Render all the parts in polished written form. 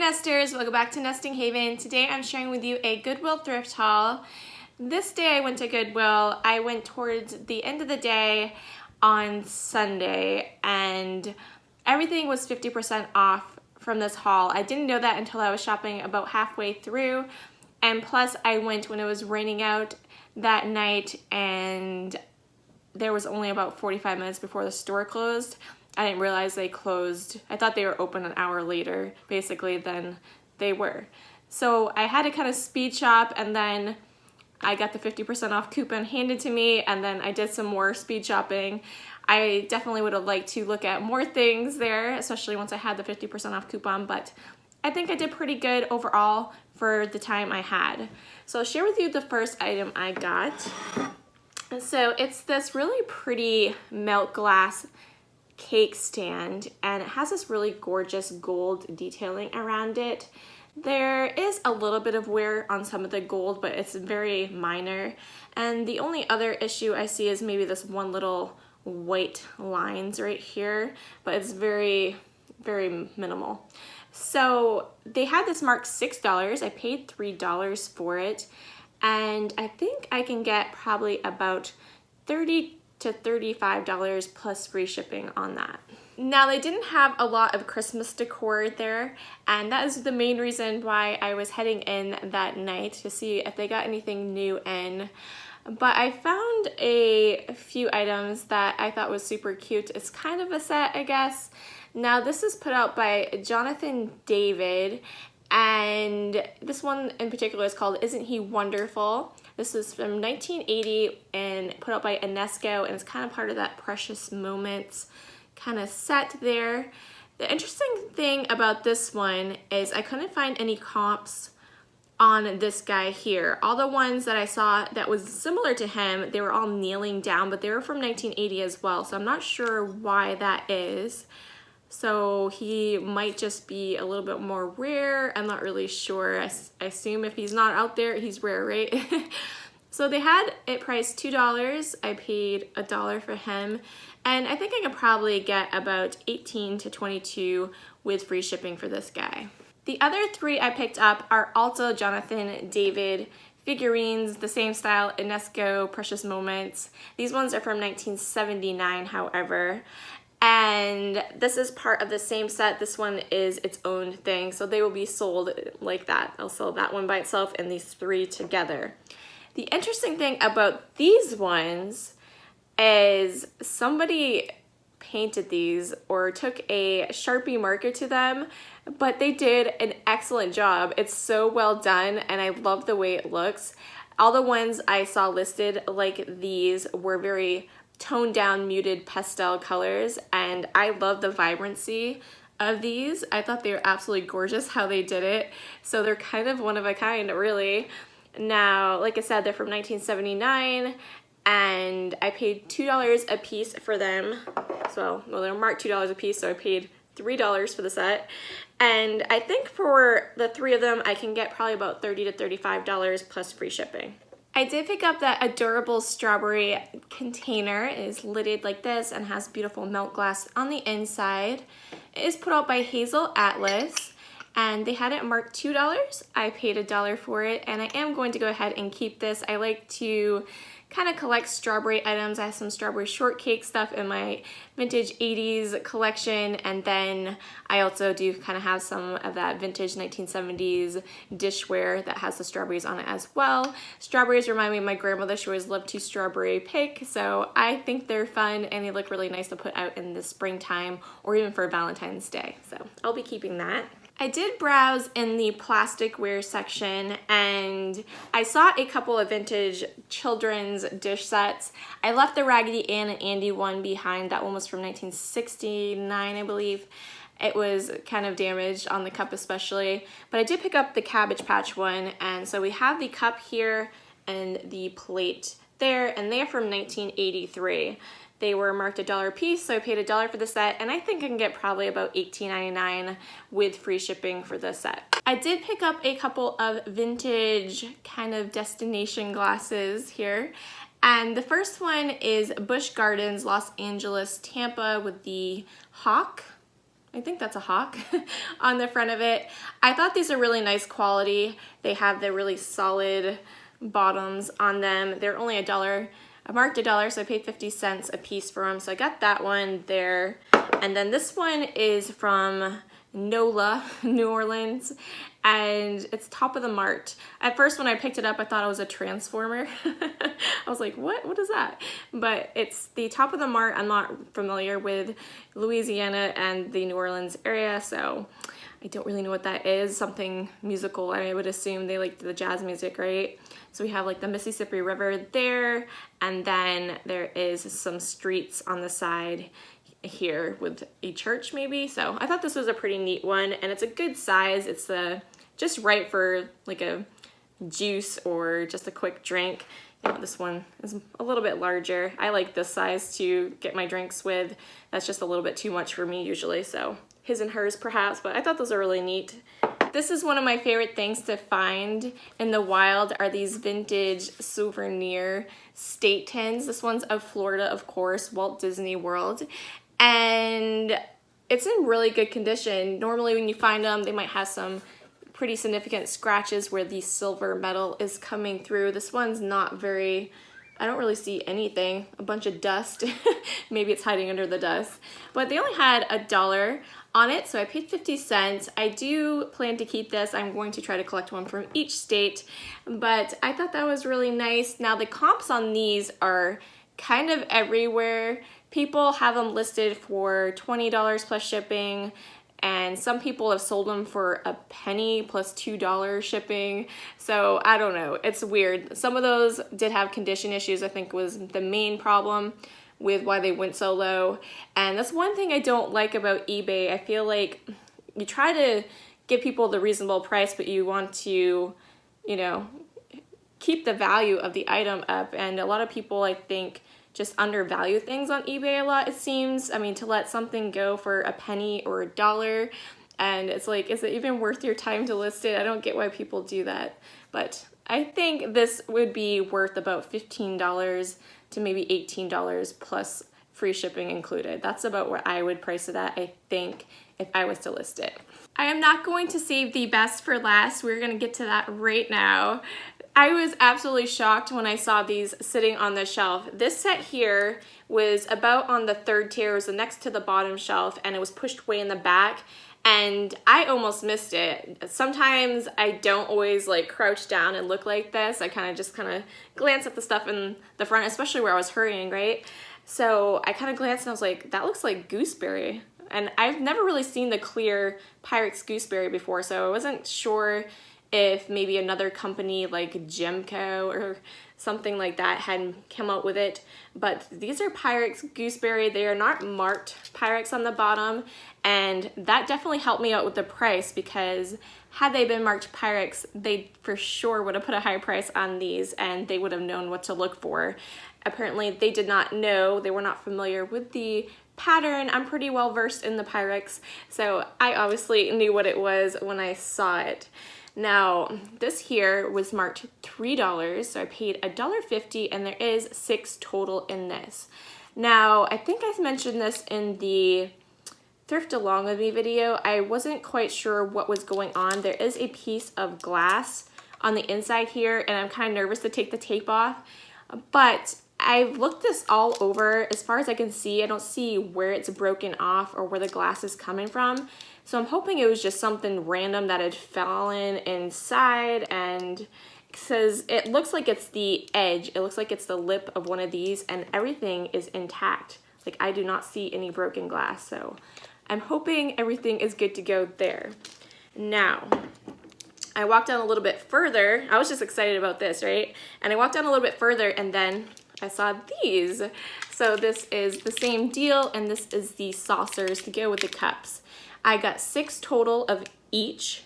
Nesters, welcome back to Nesting Haven. Today I'm sharing with you a Goodwill thrift haul. This day I went to Goodwill. I went towards the end of the day on Sunday and everything was 50% off from this haul. I didn't know that until I was shopping about halfway through, and plus I went when it was raining out that night and there was only about 45 minutes before the store closed. I didn't realize they closed. I thought they were open an hour later, basically, than they were. So I had to kind of speed shop, and then I got the 50% off coupon handed to me, and then I did some more speed shopping. I definitely would have liked to look at more things there, especially once I had the 50% off coupon, but I think I did pretty good overall for the time I had. So I'll share with you the first item I got. So it's this really pretty melt glass cake stand, and it has this really gorgeous gold detailing around it. There is a little bit of wear on some of the gold, but it's very minor, and the only other issue I see is maybe this one little white lines right here, but it's very minimal. So they had this marked $6. I paid $3 for it, and I think I can get probably about $30 to $35 plus free shipping on that. Now they didn't have a lot of Christmas decor there, and that is the main reason why I was heading in that night to see if they got anything new in. But I found a few items that I thought was super cute. It's kind of a set, I guess. Now this is put out by Jonathan David, and this one in particular is called Isn't He Wonderful? This is from 1980 and put out by UNESCO, and it's kind of part of that Precious Moments kind of set there. The interesting thing about this one is I couldn't find any comps on this guy here. All the ones that I saw that was similar to him, they were all kneeling down, but they were from 1980 as well, so I'm not sure why that is. So he might just be a little bit more rare. I'm not really sure. I assume if he's not out there, he's rare, right? So they had it priced $2. I paid $1 for him. And I think I could probably get about 18 to 22 with free shipping for this guy. The other three I picked up are also Jonathan David figurines, the same style, UNESCO Precious Moments. These ones are from 1979, however. And this is part of the same set. This one is its own thing, so they will be sold like that. I'll sell that one by itself and these three together. The interesting thing about these ones is somebody painted these or took a Sharpie marker to them, but they did an excellent job. It's so well done, and I love the way it looks. All the ones I saw listed like these were very toned down, muted pastel colors, and I love the vibrancy of these. I thought they were absolutely gorgeous how they did it. So they're kind of one of a kind, really. Now, like I said, they're from 1979, and I paid $2 a piece for them. So, well, they're marked $2 a piece, so I paid $3 for the set. And I think for the three of them, I can get probably about $30 to $35 plus free shipping. I did pick up that adorable strawberry container. It is lidded like this and has beautiful melt glass on the inside. It is put out by Hazel Atlas, and they had it marked $2. I paid $1 for it, and I am going to go ahead and keep this. I like to kind of collect strawberry items. I have some strawberry shortcake stuff in my vintage 80s collection, and then I also do kind of have some of that vintage 1970s dishware that has the strawberries on it as well. Strawberries remind me of my grandmother. She always loved to strawberry pick, so I think they're fun and they look really nice to put out in the springtime or even for Valentine's Day, so I'll be keeping that. I did browse in the plasticware section, and I saw a couple of vintage children's dish sets. I left the Raggedy Ann and Andy one behind. That one was from 1969, I believe. It was kind of damaged on the cup especially, but I did pick up the Cabbage Patch one, and so we have the cup here and the plate there, and they're from 1983. They were marked $1 a piece, so I paid $1 for the set, and I think I can get probably about $18.99 with free shipping for this set. I did pick up a couple of vintage kind of destination glasses here, and the first one is Busch Gardens Los Angeles Tampa with the hawk I think that's a hawk on the front of it. I thought these are really nice quality. They have the really solid bottoms on them. They're only $1. I marked $1, so I paid 50 cents a piece for them. So I got that one there. And then this one is from NOLA, New Orleans, and it's top of the mart. At first when I picked it up, I thought it was a transformer. I was like, what is that? But it's the top of the mart. I'm not familiar with Louisiana and the New Orleans area, so I don't really know what that is. Something musical. I would assume they like the jazz music, right? So we have like the Mississippi River there, and then there is some streets on the side here with a church maybe. So I thought this was a pretty neat one, and it's a good size. It's just right for like a juice or just a quick drink. You know, this one is a little bit larger. I like this size to get my drinks with. That's just a little bit too much for me usually, so his and hers perhaps, but I thought those are really neat. This is one of my favorite things to find in the wild are these vintage souvenir state tins. This one's of Florida, of course, Walt Disney World. And it's in really good condition. Normally when you find them, they might have some pretty significant scratches where the silver metal is coming through. This one's not very, I don't really see anything, a bunch of dust. Maybe it's hiding under the dust. But they only had $1 on it, so I paid 50 cents. I do plan to keep this. I'm going to try to collect one from each state, but I thought that was really nice. Now the comps on these are kind of everywhere. People have them listed for $20 plus shipping, and some people have sold them for a penny plus $2 shipping. So I don't know, it's weird. Some of those did have condition issues, I think was the main problem with why they went so low. And that's one thing I don't like about eBay. I feel like you try to give people the reasonable price, but you want to, you know, keep the value of the item up. And a lot of people, I think, just undervalue things on eBay a lot, it seems. I mean, to let something go for a penny or $1, and it's like, is it even worth your time to list it? I don't get why people do that. But I think this would be worth about $15 to maybe $18 plus free shipping included. That's about what I would price it at, I think, if I was to list it. I am not going to save the best for last. We're gonna get to that right now. I was absolutely shocked when I saw these sitting on the shelf. This set here was about on the third tier, it was next to the bottom shelf, and it was pushed way in the back, and I almost missed it. Sometimes I don't always like crouch down and look like this. I kind of glance at the stuff in the front, especially where I was hurrying, right? So I kind of glanced and I was like, that looks like gooseberry. And I've never really seen the clear Pyrex gooseberry before, so I wasn't sure if maybe another company like Gemco or something like that had come out with it. But these are Pyrex gooseberry. They are not marked Pyrex on the bottom, and that definitely helped me out with the price, because had they been marked Pyrex, they for sure would have put a high price on these and they would have known what to look for. Apparently they did not know, they were not familiar with the pattern. I'm pretty well versed in the Pyrex, so I obviously knew what it was when I saw it. Now, this here was marked $3, so I paid $1.50, and there is 6 total in this. Now, I think I mentioned this in the Thrift Along With Me video. I wasn't quite sure what was going on. There is a piece of glass on the inside here, and I'm kind of nervous to take the tape off, but I've looked this all over. As far as I can see, I don't see where it's broken off or where the glass is coming from. So I'm hoping it was just something random that had fallen inside, and it says it looks like it's the edge. It looks like it's the lip of one of these, and everything is intact. Like, I do not see any broken glass, so I'm hoping everything is good to go there. Now, I walked down a little bit further. I was just excited about this, right? And I walked down a little bit further, and then I saw these. So this is the same deal, and this is the saucers to go with the cups. I got 6 total of each,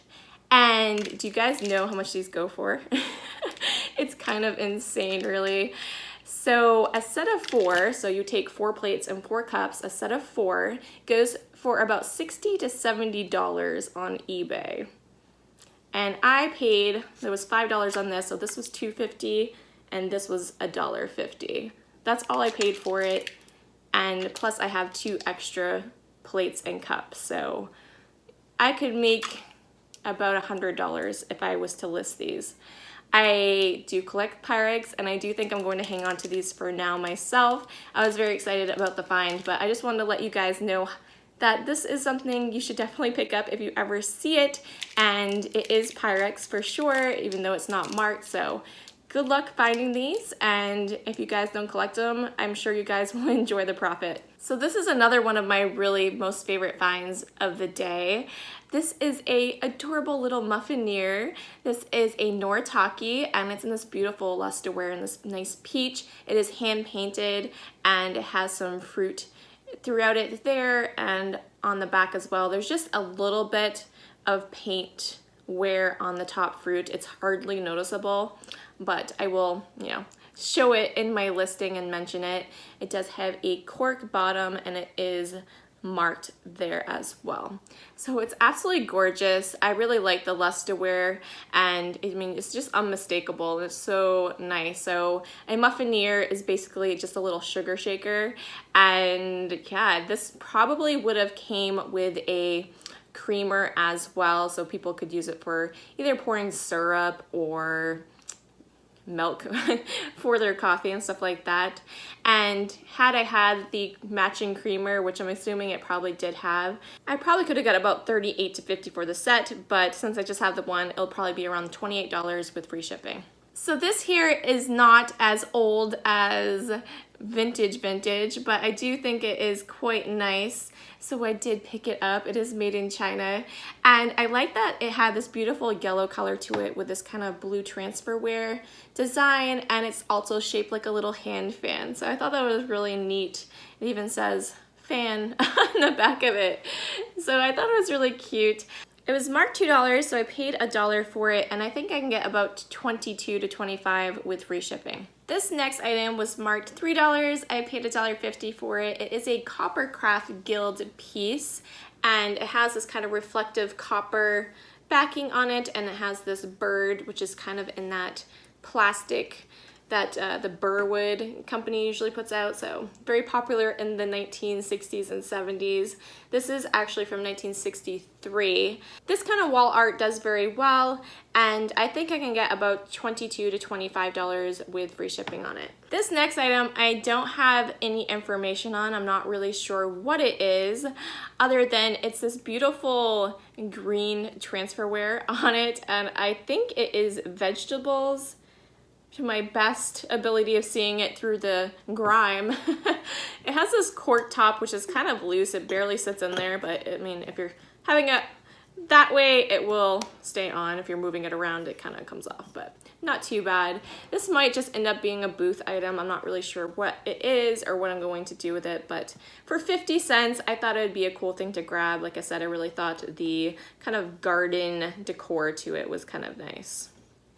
and do you guys know how much these go for? It's kind of insane, really. So a set of 4, so you take 4 plates and 4 cups, a set of 4 goes for about $60 to $70 on eBay. And I paid, there was $5 on this, so this was $2.50, and this was $1.50. That's all I paid for it, and plus I have 2 extra plates and cups. So I could make about $100 if I was to list these. I do collect Pyrex, and I do think I'm going to hang on to these for now myself. I was very excited about the find, but I just wanted to let you guys know that this is something you should definitely pick up if you ever see it, and it is Pyrex for sure, even though it's not marked. So good luck finding these, and if you guys don't collect them, I'm sure you guys will enjoy the profit. So this is another one of my really most favorite finds of the day. This is a adorable little muffineer. This is a Noritake, and it's in this beautiful lusterware in this nice peach. It is hand painted, and it has some fruit throughout it there and on the back as well. There's just a little bit of paint wear on the top fruit. It's hardly noticeable, but I will, show it in my listing and mention it. It does have a cork bottom, and it is marked there as well. So it's absolutely gorgeous. I really like the lusterware, and I mean, it's just unmistakable. It's so nice. So a muffineer is basically just a little sugar shaker, and yeah, this probably would have came with a creamer as well, so people could use it for either pouring syrup or milk for their coffee and stuff like that. And had I had the matching creamer, which I'm assuming it probably did have, I probably could have got about $38 to $50 for the set, but since I just have the one, it'll probably be around $28 with free shipping. So this here is not as old as vintage, but I do think it is quite nice. So I did pick it up. It is made in China, and I like that it had this beautiful yellow color to it with this kind of blue transferware design, and it's also shaped like a little hand fan. So I thought that was really neat. It even says fan on the back of it. So I thought it was really cute. It was marked $2, so I paid $1 for it, and I think I can get about $22 to $25 with free shipping. This next item was marked $3. I paid $1.50 for it. It is a Coppercraft Guild piece, and it has this kind of reflective copper backing on it, and it has this bird, which is kind of in that plastic that the Burwood company usually puts out. So very popular in the 1960s and 70s. This is actually from 1963. This kind of wall art does very well, and I think I can get about $22 to $25 with free shipping on it. This next item I don't have any information on. I'm not really sure what it is, other than it's this beautiful green transferware on it, and I think it is vegetables, to my best ability of seeing it through the grime. It has this cork top, which is kind of loose. It barely sits in there, but I mean, if you're having it that way, it will stay on. If you're moving it around, it kind of comes off, but not too bad. This might just end up being a booth item. I'm not really sure what it is or what I'm going to do with it, but for 50 cents, I thought it would be a cool thing to grab. Like I said, I really thought the kind of garden decor to it was kind of nice.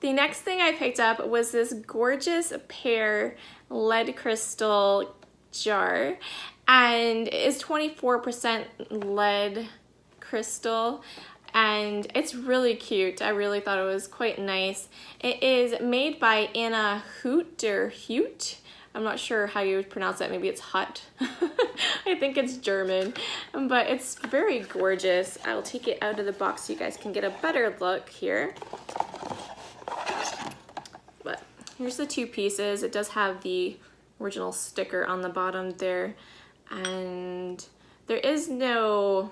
The next thing I picked up was this gorgeous pear lead crystal jar, and it is 24% lead crystal, and it's really cute. I really thought it was quite nice. It is made by Anna Hoot or Hute. I'm not sure how you would pronounce that. Maybe it's Hut. I think it's German, but it's very gorgeous. I'll take it out of the box so you guys can get a better look here. But here's the two pieces. It does have the original sticker on the bottom there, and there is no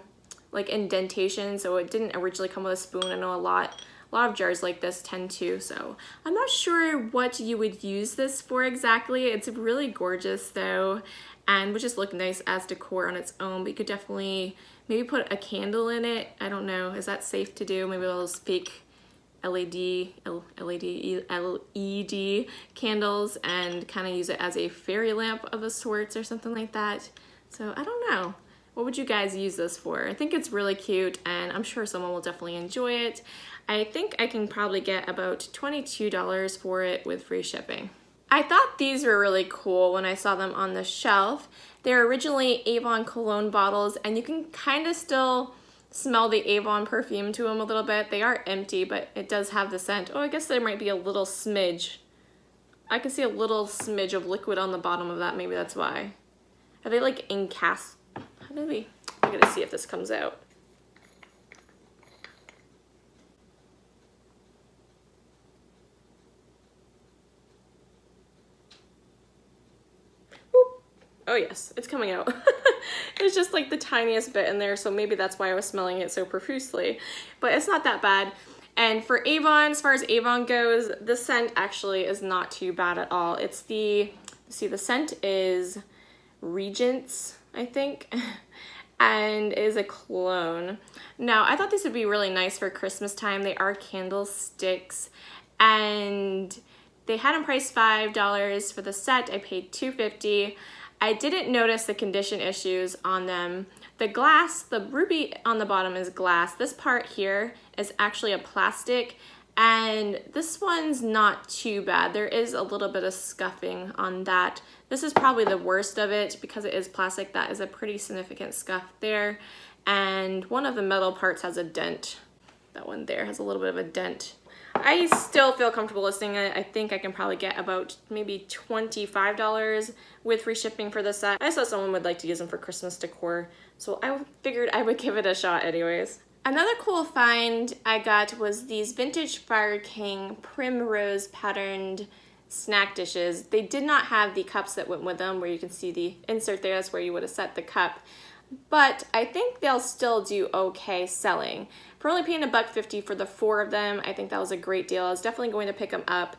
like indentation, so it didn't originally come with a spoon. I know a lot of jars like this tend to, so I'm not sure what you would use this for exactly. It's really gorgeous though, and would just look nice as decor on its own, but you could definitely maybe put a candle in it. I don't know, is that safe to do? Maybe those fake LED candles and kind of use it as a fairy lamp of a sorts or something like that. So I don't know. What would you guys use this for? I think it's really cute, and I'm sure someone will definitely enjoy it. I think I can probably get about $22 for it with free shipping. I thought these were really cool when I saw them on the shelf. They're originally Avon cologne bottles, and you can kind of still smell the Avon perfume to them a little bit. They are empty, but it does have the scent. Oh, I guess there might be a little smidge. I can see a little smidge of liquid on the bottom of that. Maybe that's why. Are they like in cast? How do they? I gotta see if this comes out. Oh yes, it's coming out. It's just like the tiniest bit in there, so maybe that's why I was smelling it so profusely. But it's not that bad. And for Avon, as far as Avon goes, the scent actually is not too bad at all. It's the, see, the scent is Regents, I think, and is a cologne. Now, I thought these would be really nice for Christmas time. They are candlesticks, and they had them priced $5 for the set. I paid $2.50. I didn't notice the condition issues on them. The glass, the ruby on the bottom is glass. This part here is actually a plastic, and this one's not too bad. There is a little bit of scuffing on that. This is probably the worst of it because it is plastic. That is a pretty significant scuff there. And one of the metal parts has a dent. That one there has a little bit of a dent. I still feel comfortable listing it. I think I can probably get about maybe $25 with free shipping for this set. I saw someone would like to use them for Christmas decor, so I figured I would give it a shot anyways. Another cool find I got was these vintage Fire King primrose patterned snack dishes. They did not have the cups that went with them, where you can see the insert there. That's where you would have set the cup. But I think they'll still do okay selling. For only paying $1.50 for the 4 of them, I think that was a great deal. I was definitely going to pick them up.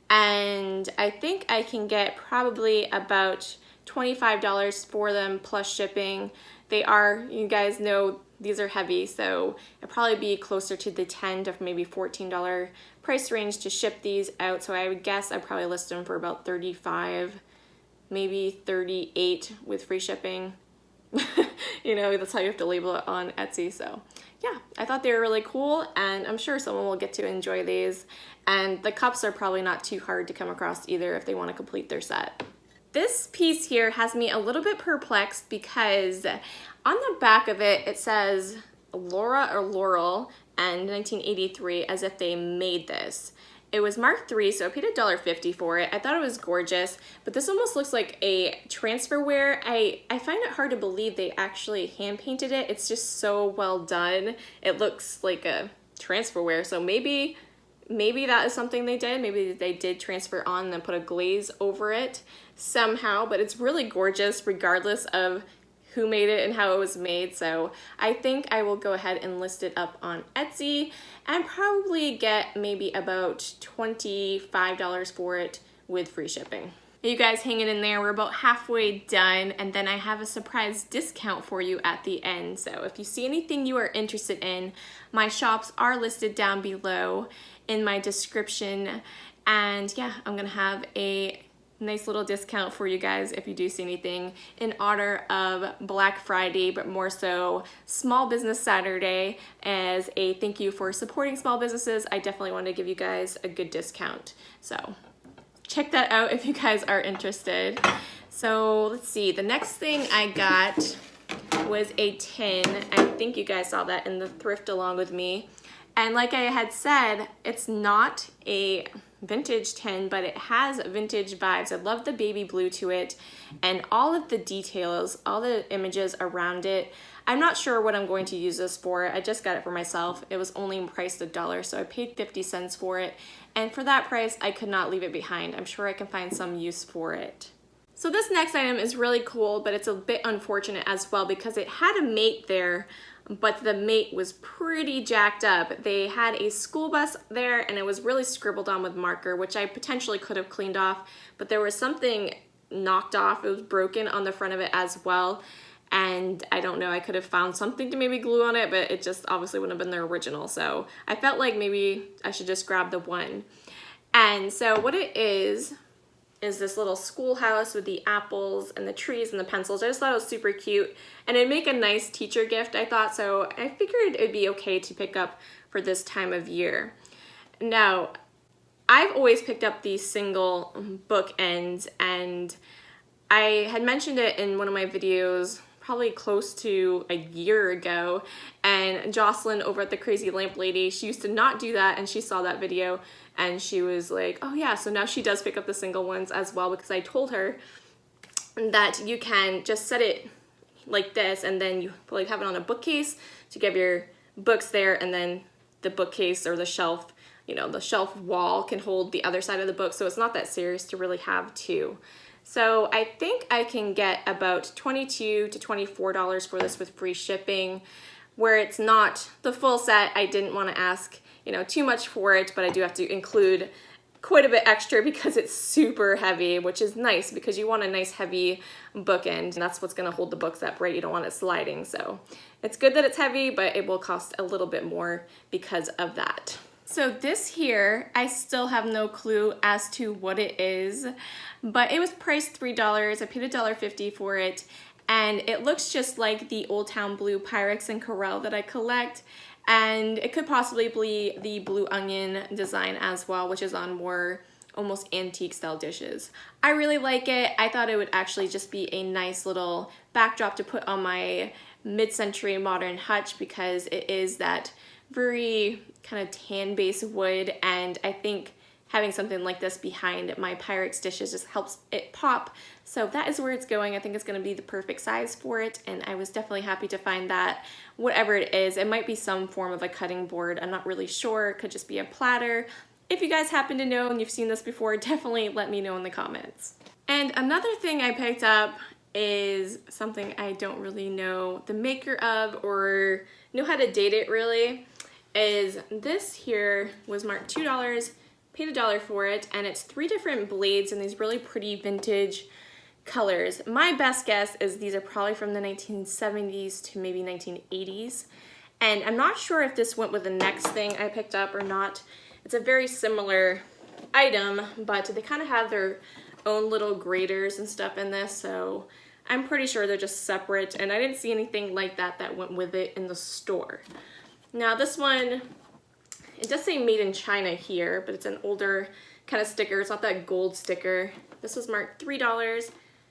And I think I can get probably about $25 for them plus shipping. They are, you guys know, these are heavy, so it'll probably be closer to the $10 to maybe $14 price range to ship these out. So I would guess I'd probably list them for about $35, maybe $38 with free shipping. You know, that's how you have to label it on Etsy. So yeah, I thought they were really cool, and I'm sure someone will get to enjoy these. And the cups are probably not too hard to come across either if they want to complete their set. This piece here has me a little bit perplexed because on the back of it, it says Laura or Laurel and 1983 as if they made this. It was marked 3, so I paid $1.50 for it. I thought it was gorgeous, but this almost looks like a transferware. I find it hard to believe they actually hand painted it. It's just so well done. It looks like a transferware, so maybe that is something they did. Maybe they did transfer on and then put a glaze over it somehow, but it's really gorgeous regardless of who made it and how it was made. So I think I will go ahead and list it up on Etsy and probably get maybe about $25 for it with free shipping. You guys hanging in there, we're about halfway done, and then I have a surprise discount for you at the end. So if you see anything you are interested in, my shops are listed down below in my description, and yeah, I'm gonna have a nice little discount for you guys if you do see anything in honor of Black Friday, but more so Small Business Saturday. As a thank you for supporting small businesses, I definitely want to give you guys a good discount. So check that out if you guys are interested. So let's see, the next thing I got was a tin. I think you guys saw that in the thrift along with me. And like I had said, it's not a vintage tin, but it has vintage vibes. I love the baby blue to it and all of the details, all the images around it. I'm not sure what I'm going to use this for. I just got it for myself. It was only priced $1, so I paid 50 cents for it. And for that price, I could not leave it behind. I'm sure I can find some use for it. So this next item is really cool, but it's a bit unfortunate as well because it had a mate there, but the mate was pretty jacked up. They had a school bus there and it was really scribbled on with marker, which I potentially could have cleaned off, but there was something knocked off. It was broken on the front of it as well. And I don't know, I could have found something to maybe glue on it, but it just obviously wouldn't have been the original. So I felt like maybe I should just grab the one. And so what it is this little schoolhouse with the apples and the trees and the pencils. I just thought it was super cute and it'd make a nice teacher gift, I thought, so I figured it'd be okay to pick up for this time of year. Now, I've always picked up these single bookends, and I had mentioned it in one of my videos probably close to a year ago, and Jocelyn over at the Crazy Lamp Lady, she used to not do that, and she saw that video and she was like, oh yeah, so now she does pick up the single ones as well, because I told her that you can just set it like this, and then you like have it on a bookcase to give your books there, and then the bookcase or the shelf, you know, the shelf wall can hold the other side of the book, so it's not that serious to really have two. So I think I can get about $22 to $24 for this with free shipping. Where it's not the full set, I didn't want to ask, you know, too much for it, but I do have to include quite a bit extra because it's super heavy, which is nice because you want a nice heavy bookend, and that's what's going to hold the books up, right? You don't want it sliding. So it's good that it's heavy, but it will cost a little bit more because of that. So this here, I still have no clue as to what it is, but it was priced $3. I paid $1.50 for it, and it looks just like the Old Town Blue Pyrex and Corelle that I collect, and it could possibly be the Blue Onion design as well, which is on more almost antique style dishes. I really like it. I thought it would actually just be a nice little backdrop to put on my mid-century modern hutch because it is that very kind of tan-based wood, and I think having something like this behind my Pyrex dishes just helps it pop. So that is where it's going. I think it's going to be the perfect size for it, and I was definitely happy to find that. Whatever it is, it might be some form of a cutting board. I'm not really sure. It could just be a platter. If you guys happen to know and you've seen this before, definitely let me know in the comments. And another thing I picked up is something I don't really know the maker of or know how to date it really. Is this here was marked $2, paid $1 for it, and it's 3 different blades in these really pretty vintage colors. My best guess is these are probably from the 1970s to maybe 1980s, and I'm not sure if this went with the next thing I picked up or not. It's a very similar item, but they kind of have their own little graters and stuff in this, so I'm pretty sure they're just separate, and I didn't see anything like that that went with it in the store. Now this one, it does say made in China here, but it's an older kind of sticker. It's not that gold sticker. This was marked $3,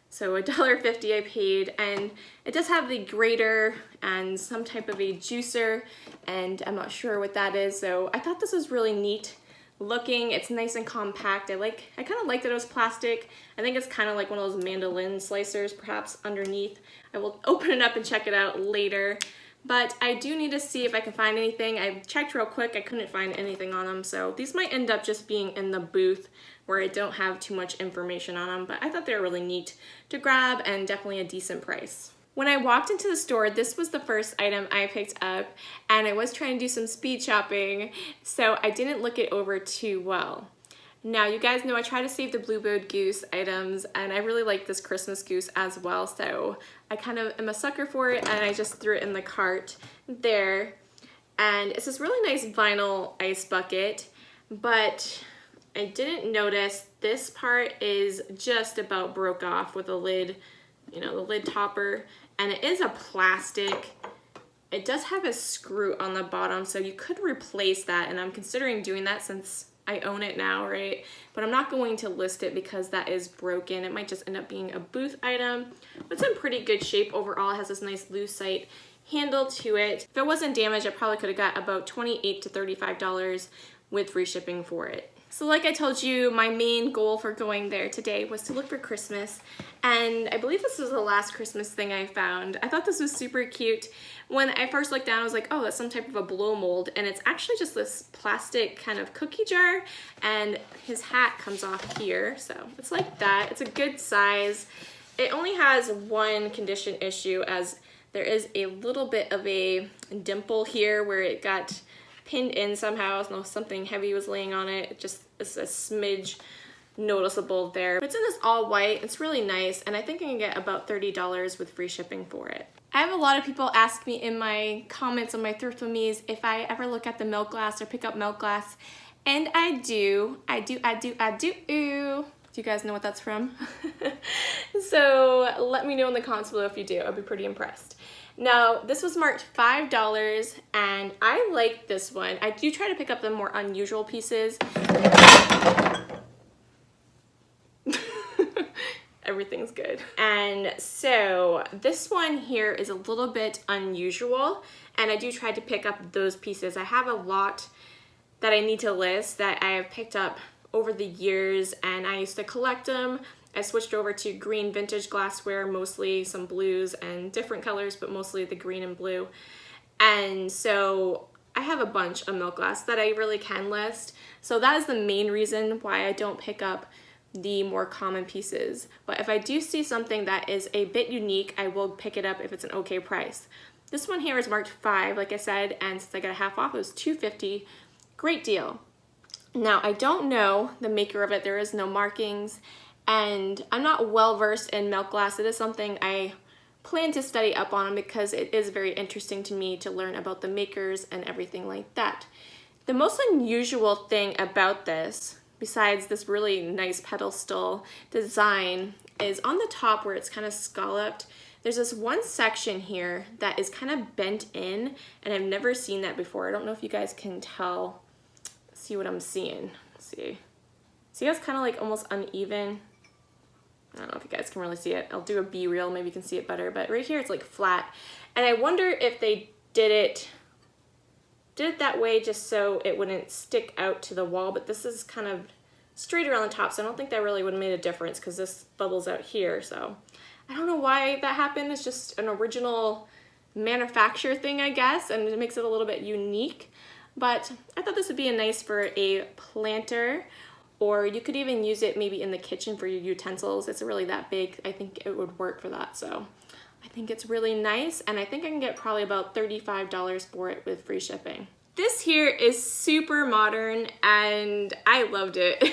so $1.50 I paid, and it does have the grater and some type of a juicer, and I'm not sure what that is, so I thought this was really neat looking. It's nice and compact. I kind of like that it was plastic. I think it's kind of like one of those mandolin slicers perhaps underneath. I will open it up and check it out later. But I do need to see if I can find anything. I checked real quick, I couldn't find anything on them, so these might end up just being in the booth where I don't have too much information on them, but I thought they were really neat to grab and definitely a decent price. When I walked into the store, this was the first item I picked up, and I was trying to do some speed shopping, so I didn't look it over too well. Now, you guys know I try to save the Bluebird Goose items, and I really like this Christmas goose as well, so I kind of am a sucker for it, and I just threw it in the cart there. And it's this really nice vinyl ice bucket, but I didn't notice this part is just about broke off with the lid, you know, the lid topper, and it is a plastic. It does have a screw on the bottom, so you could replace that, and I'm considering doing that since I own it now, right? But I'm not going to list it because that is broken. It might just end up being a booth item. But it's in pretty good shape overall. It has this nice lucite handle to it. If it wasn't damaged, I probably could have got about $28 to $35 with free shipping for it. So like I told you, my main goal for going there today was to look for Christmas, and I believe this was the last Christmas thing I found. I thought this was super cute. When I first looked down, I was like, oh, that's some type of a blow mold, and it's actually just this plastic kind of cookie jar, and his hat comes off here, so it's like that. It's a good size. It only has one condition issue, as there is a little bit of a dimple here where it got pinned in somehow. I know something heavy was laying on it. It just is a smidge noticeable there. But it's in this all white. It's really nice, and I think I can get about $30 with free shipping for it. I have a lot of people ask me in my comments on my Thrift With Me's if I ever look at the milk glass or pick up milk glass, and I do. Do you guys know what that's from? So let me know in the comments below if you do. I'd be pretty impressed. Now, this was marked $5, and I like this one. I do try to pick up the more unusual pieces. Everything's good. And so this one here is a little bit unusual, and I do try to pick up those pieces. I have a lot that I need to list that I have picked up over the years, and I used to collect them, I switched over to green vintage glassware, mostly some blues and different colors, but mostly the green and blue. And so I have a bunch of milk glass that I really can list. So that is the main reason why I don't pick up the more common pieces. But if I do see something that is a bit unique, I will pick it up if it's an okay price. This one here is marked 5, like I said, and since I got a half off, it was $2.50. Great deal. Now, I don't know the maker of it. There is no markings, and I'm not well versed in milk glass. It is something I plan to study up on because it is very interesting to me to learn about the makers and everything like that. The most unusual thing about this, besides this really nice pedestal design, is on the top where it's kind of scalloped. There's this one section here that is kind of bent in, and I've never seen that before. I don't know if you guys can tell, see what I'm seeing. Let's see how it's kind of like almost uneven? I don't know if you guys can really see it. I'll do a B-reel, maybe you can see it better, but right here it's like flat. And I wonder if they did it that way just so it wouldn't stick out to the wall, but this is kind of straight around the top, so I don't think that really would have made a difference because this bubbles out here. So I don't know why that happened. It's just an original manufacturer thing, I guess, and it makes it a little bit unique. But I thought this would be nice for a planter, or you could even use it maybe in the kitchen for your utensils. It's really that big. I think it would work for that. So I think it's really nice, and I think I can get probably about $35 for it with free shipping. This here is super modern, and I loved it.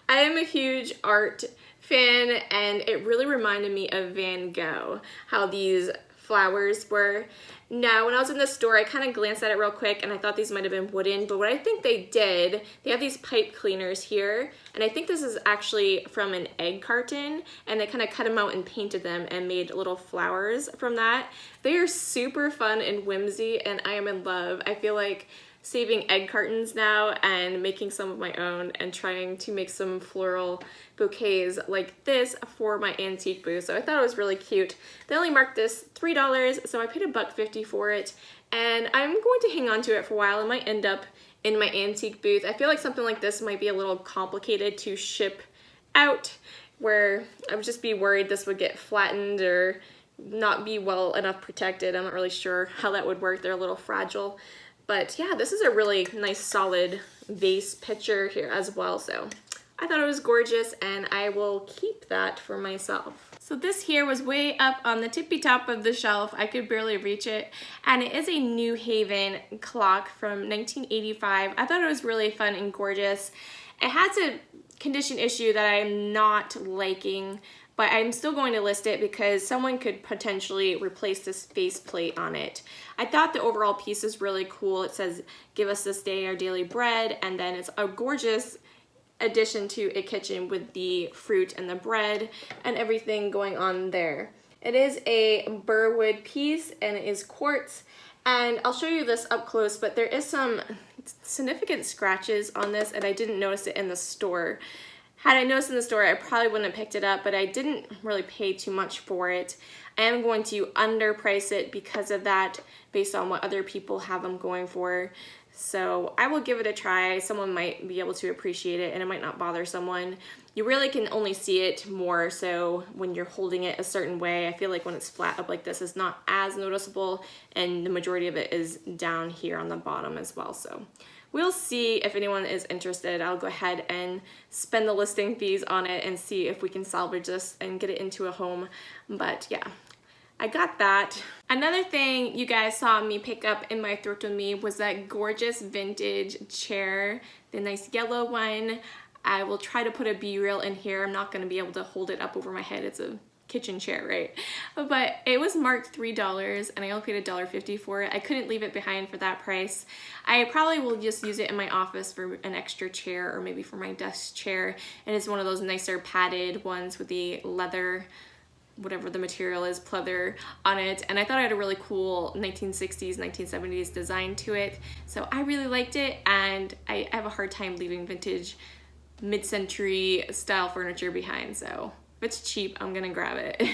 I am a huge art fan, and it really reminded me of Van Gogh, how these flowers were. Now, when I was in the store, I kind of glanced at it real quick and I thought these might have been wooden, but what I think they did, they have these pipe cleaners here, and I think this is actually from an egg carton, and they kind of cut them out and painted them and made little flowers from that. They are super fun and whimsy, and I am in love. I feel like saving egg cartons now and making some of my own and trying to make some floral bouquets like this for my antique booth. So I thought it was really cute. They only marked this $3, so I paid $1.50 for it, and I'm going to hang on to it for a while. It might end up in my antique booth. I feel like something like this might be a little complicated to ship out, where I would just be worried this would get flattened or not be well enough protected. I'm not really sure how that would work. They're a little fragile. But yeah, this is a really nice solid vase pitcher here as well. So I thought it was gorgeous, and I will keep that for myself. So this here was way up on the tippy top of the shelf. I could barely reach it. And it is a New Haven clock from 1985. I thought it was really fun and gorgeous. It has a condition issue that I'm not liking, but I'm still going to list it because someone could potentially replace this faceplate on it. I thought the overall piece is really cool. It says, "Give us this day our daily bread," and then it's a gorgeous addition to a kitchen with the fruit and the bread and everything going on there. It is a burwood piece, and it is quartz, and I'll show you this up close, but there is some significant scratches on this, and I didn't notice it in the store. Had I noticed in the store, I probably wouldn't have picked it up, but I didn't really pay too much for it. I am going to underprice it because of that, based on what other people have them going for. So I will give it a try. Someone might be able to appreciate it, and it might not bother someone. You really can only see it more so when you're holding it a certain way. I feel like when it's flat up like this, it's not as noticeable, and the majority of it is down here on the bottom as well. So we'll see if anyone is interested. I'll go ahead and spend the listing fees on it and see if we can salvage this and get it into a home. But yeah, I got that. Another thing you guys saw me pick up in my thrift with me was that gorgeous vintage chair, the nice yellow one. I will try to put a B-reel in here. I'm not gonna be able to hold it up over my head. It's a kitchen chair, right? But it was marked $3, and I only paid $1.50 for it. I couldn't leave it behind for that price. I probably will just use it in my office for an extra chair, or maybe for my desk chair. And it's one of those nicer padded ones with the leather, whatever the material is, pleather on it. And I thought it had a really cool 1960s, 1970s design to it. So I really liked it, and I have a hard time leaving vintage mid-century style furniture behind. So if it's cheap, I'm gonna grab it.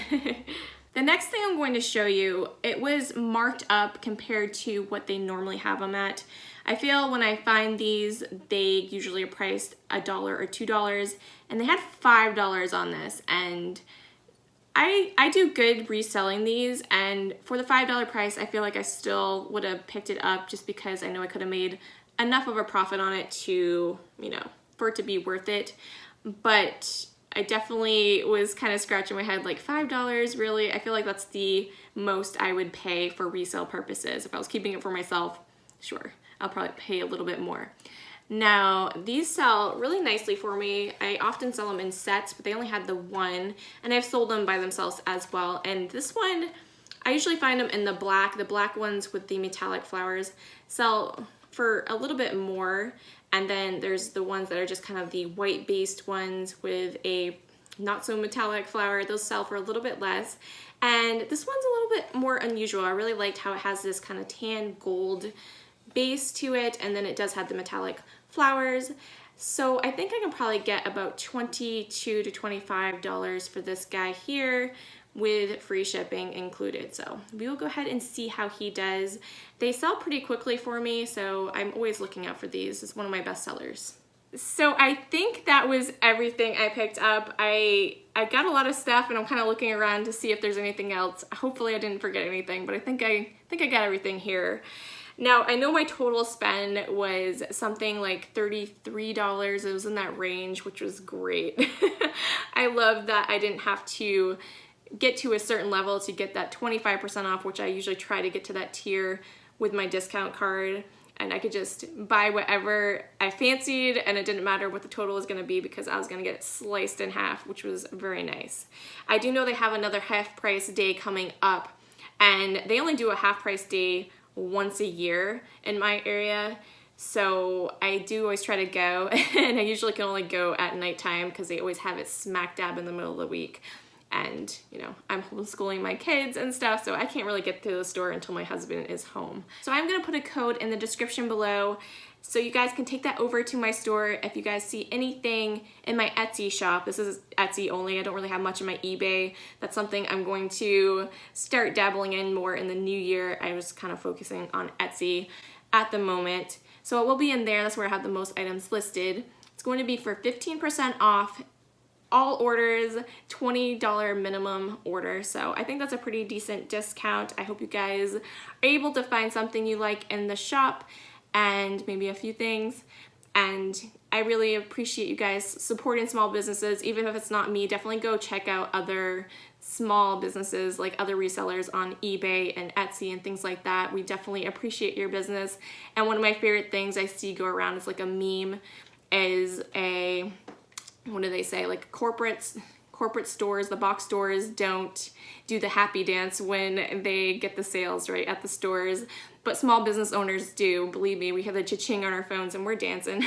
The next thing I'm going to show you, it was marked up compared to what they normally have them at. I feel when I find these, they usually are priced $1 or $2, and they had $5 on this, and I do good reselling these, and for the $5 price, I feel like I still would have picked it up just because I know I could have made enough of a profit on it to, you know, for it to be worth it. But I definitely was kind of scratching my head, like $5, really? I feel like that's the most I would pay for resale purposes. If I was keeping it for myself, sure, I'll probably pay a little bit more. Now, these sell really nicely for me. I often sell them in sets, but they only had the one, and I've sold them by themselves as well. And this one, I usually find them in the black ones with the metallic flowers sell for a little bit more. And then there's the ones that are just kind of the white based ones with a not so metallic flower. Those sell for a little bit less. And this one's a little bit more unusual. I really liked how it has this kind of tan gold base to it, and then it does have the metallic flowers. So I think I can probably get about $22 to $25 for this guy here with free shipping included. So we will go ahead and see how he does. They sell pretty quickly for me, so I'm always looking out for these. It's one of my best sellers. So I think that was everything I picked up. I got a lot of stuff, and I'm kind of looking around to see if there's anything else. Hopefully I didn't forget anything, but I think I got everything here. Now, I know my total spend was something like $33. It was in that range, which was great. I love that I didn't have to get to a certain level to get that 25% off, which I usually try to get to that tier with my discount card. And I could just buy whatever I fancied, and it didn't matter what the total was gonna be because I was gonna get it sliced in half, which was very nice. I do know they have another half price day coming up, and they only do a half price day once a year in my area, so I do always try to go, and I usually can only go at nighttime because they always have it smack dab in the middle of the week. And you know, I'm homeschooling my kids and stuff, so I can't really get to the store until my husband is home. So I'm gonna put a code in the description below so you guys can take that over to my store. If you guys see anything in my Etsy shop, this is Etsy only, I don't really have much in my eBay. That's something I'm going to start dabbling in more in the new year. I was kind of focusing on Etsy at the moment. So it will be in there, that's where I have the most items listed. It's going to be for 15% off all orders, $20 minimum order. So I think that's a pretty decent discount. I hope you guys are able to find something you like in the shop and maybe a few things. And I really appreciate you guys supporting small businesses. Even if it's not me, definitely go check out other small businesses like other resellers on eBay and Etsy and things like that. We definitely appreciate your business. And one of my favorite things I see go around is like a meme is a, what do they say, like corporate stores, the box stores don't do the happy dance when they get the sales right at the stores, but small business owners do. Believe me, we have the cha-ching on our phones and we're dancing.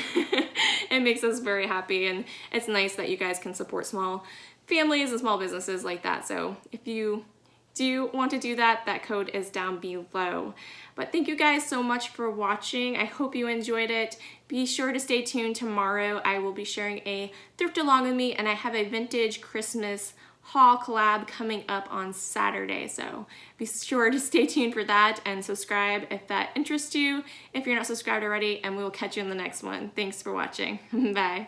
It makes us very happy, and it's nice that you guys can support small families and small businesses like that. So if you do want to do that, that code is down below. But thank you guys so much for watching. I hope you enjoyed it. Be sure to stay tuned tomorrow. I will be sharing a thrift along with me, and I have a vintage Christmas haul collab coming up on Saturday. So be sure to stay tuned for that and subscribe if that interests you, if you're not subscribed already, and we will catch you in the next one. Thanks for watching. Bye.